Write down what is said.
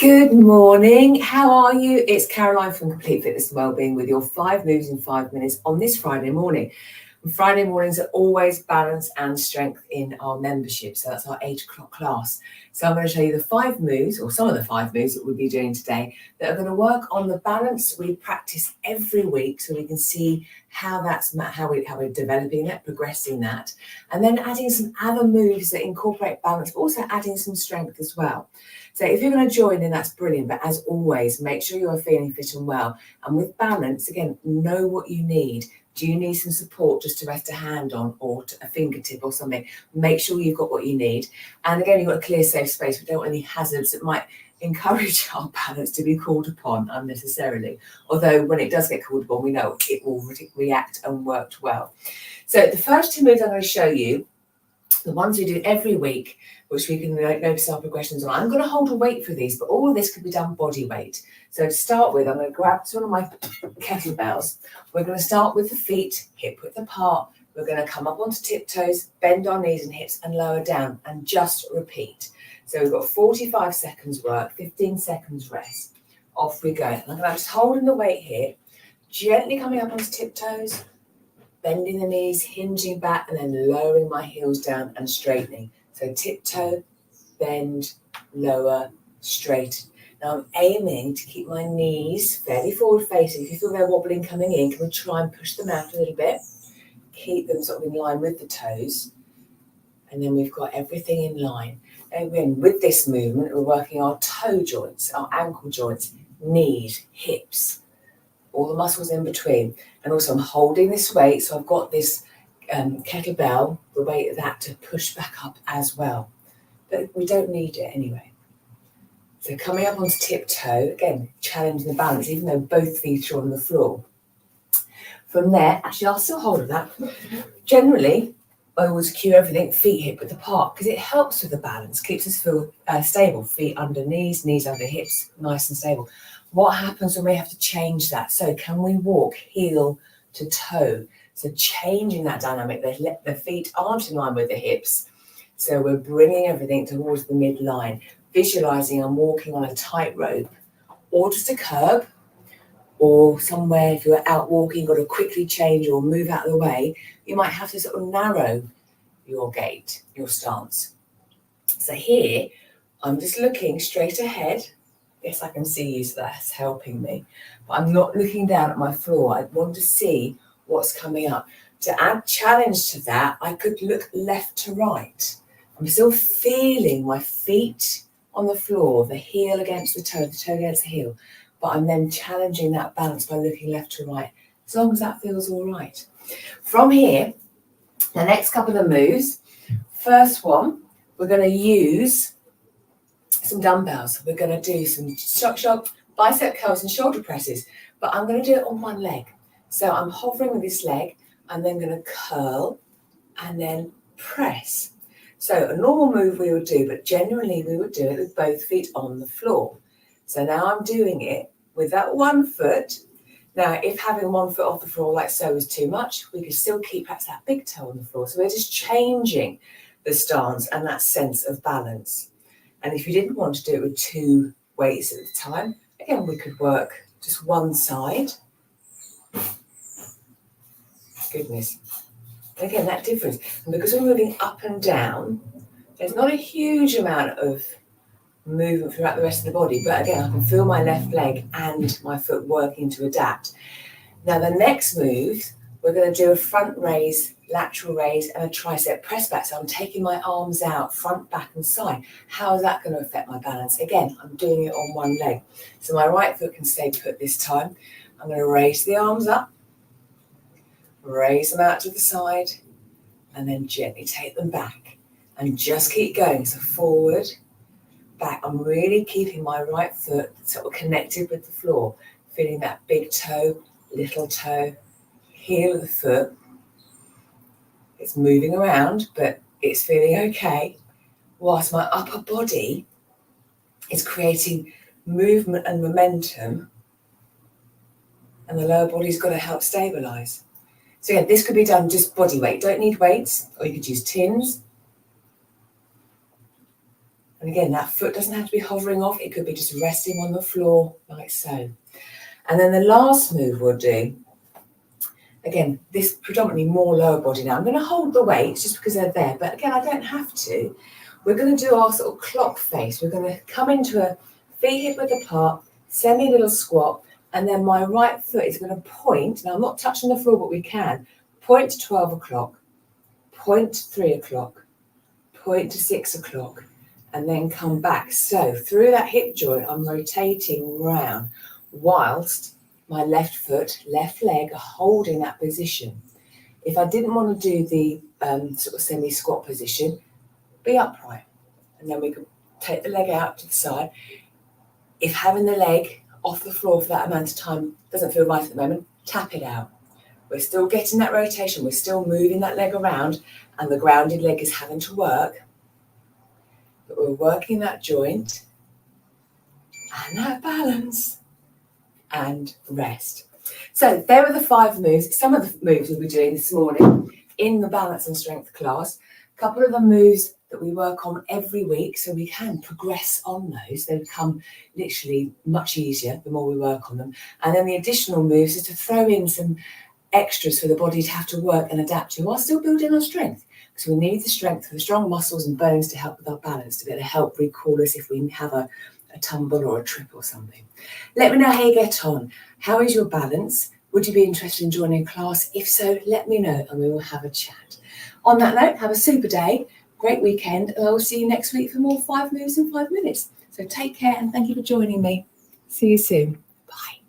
Good morning. How are you? It's Caroline from Complete Fitness and Wellbeing with your 5 moves in 5 minutes on this Friday morning. And Friday mornings are always balance and strength in our membership. So that's our 8 o'clock class. So I'm going to show you the 5 moves, or some of the 5 moves that we'll be doing today, that are going to work on the balance we practice every week, so we can see how we're developing that, progressing that, and then adding some other moves that incorporate balance, but also adding some strength as well. So if you're going to join, then that's brilliant. But as always, make sure you're feeling fit and well. And with balance, again, know what you need. Do you need some support just to rest a hand on, or a fingertip or something? Make sure you've got what you need. And again, you've got a clear, safe space. We don't want any hazards that might encourage our balance to be called upon unnecessarily. Although when it does get called upon, we know it will react and work well. So the first 2 moves I'm going to show you, the ones we do every week, which we can notice our progressions on. I'm going to hold a weight for these, but all of this can be done body weight. So to start with, I'm going to grab one of my kettlebells. We're going to start with the feet hip width apart. We're going to come up onto tiptoes, bend our knees and hips and lower down, and just repeat. So we've got 45 seconds work, 15 seconds rest. Off we go. And I'm going to just holding the weight here, gently coming up onto tiptoes, bending the knees, hinging back, and then lowering my heels down and straightening. So tiptoe, bend, lower, straighten. Now I'm aiming to keep my knees fairly forward facing. If you feel they're wobbling coming in, can we try and push them out a little bit? Keep them sort of in line with the toes. And then we've got everything in line. And then with this movement, we're working our toe joints, our ankle joints, knees, hips, all the muscles in between. And also I'm holding this weight, so I've got this kettlebell, the weight of that to push back up as well. But we don't need it anyway. So coming up onto tiptoe, again, challenging the balance, even though both feet are on the floor. From there, actually I'll still hold that. Generally, I always cue everything feet hip width apart, because it helps with the balance, keeps us feel stable. Feet under knees, knees under hips, nice and stable. What happens when we have to change that? So can we walk heel to toe? So changing that dynamic, the feet aren't in line with the hips. So we're bringing everything towards the midline, visualizing I'm walking on a tightrope, or just a curb, or somewhere if you're out walking, got to quickly change or move out of the way, you might have to sort of narrow your gait, your stance. So here, I'm just looking straight ahead. Yes, I can see you, so that's helping me. But I'm not looking down at my floor. I want to see what's coming up. To add challenge to that, I could look left to right. I'm still feeling my feet on the floor, the heel against the toe against the heel. But I'm then challenging that balance by looking left to right, as long as that feels all right. From here, the next couple of moves, first one, we're going to use some dumbbells. We're going to do some bicep curls and shoulder presses, but I'm going to do it on one leg. So I'm hovering with this leg, and then going to curl and then press. So a normal move we would do, but generally we would do it with both feet on the floor. So now I'm doing it with that one foot. Now, if having one foot off the floor like so is too much, we could still keep perhaps that big toe on the floor. So we're just changing the stance and that sense of balance. And if you didn't want to do it with 2 weights at the time, again, we could work just one side. Goodness. And again, that difference. And because we're moving up and down, there's not a huge amount of movement throughout the rest of the body, but again I can feel my left leg and my foot working to adapt. Now the next move, we're going to do a front raise, lateral raise, and a tricep press back. So I'm taking my arms out, front, back and side. How is that going to affect my balance? Again, I'm doing it on one leg. So my right foot can stay put this time. I'm going to raise the arms up, raise them out to the side, and then gently take them back. And just keep going. So forward, back. I'm really keeping my right foot sort of connected with the floor, feeling that big toe, little toe, heel of the foot. It's moving around, but it's feeling okay, whilst my upper body is creating movement and momentum, and the lower body's got to help stabilize. So yeah, this could be done just body weight. Don't need weights, or you could use tins. And again, that foot doesn't have to be hovering off. It could be just resting on the floor like so. And then the last move we'll do, again, this predominantly more lower body now. I'm going to hold the weights just because they're there, but again, I don't have to. We're going to do our sort of clock face. We're going to come into a feet hip width apart, semi little squat, and then my right foot is going to point. Now, I'm not touching the floor, but we can. Point to 12 o'clock, point to 3 o'clock, point to 6 o'clock, and then come back. So through that hip joint, I'm rotating round whilst my left foot, left leg are holding that position. If I didn't want to do the sort of semi-squat position, be upright. And then we can take the leg out to the side. If having the leg off the floor for that amount of time doesn't feel right at the moment, tap it out. We're still getting that rotation. We're still moving that leg around, and the grounded leg is having to work. But we're working that joint and that balance and rest. So there were the 5 moves. Some of the moves we'll be doing this morning in the balance and strength class. A couple of the moves that we work on every week, so we can progress on those. They become literally much easier the more we work on them. And then the additional moves is to throw in some extras for the body to have to work and adapt to while still building our strength. Because we need the strength for the strong muscles and bones to help with our balance, to be able to help recall us if we have a tumble or a trip or something. Let me know how you get on. How is your balance? Would you be interested in joining a class? If so, let me know and we will have a chat. On that note, have a super day, great weekend, and I will see you next week for more 5 moves in 5 minutes. So take care and thank you for joining me. See you soon. Bye.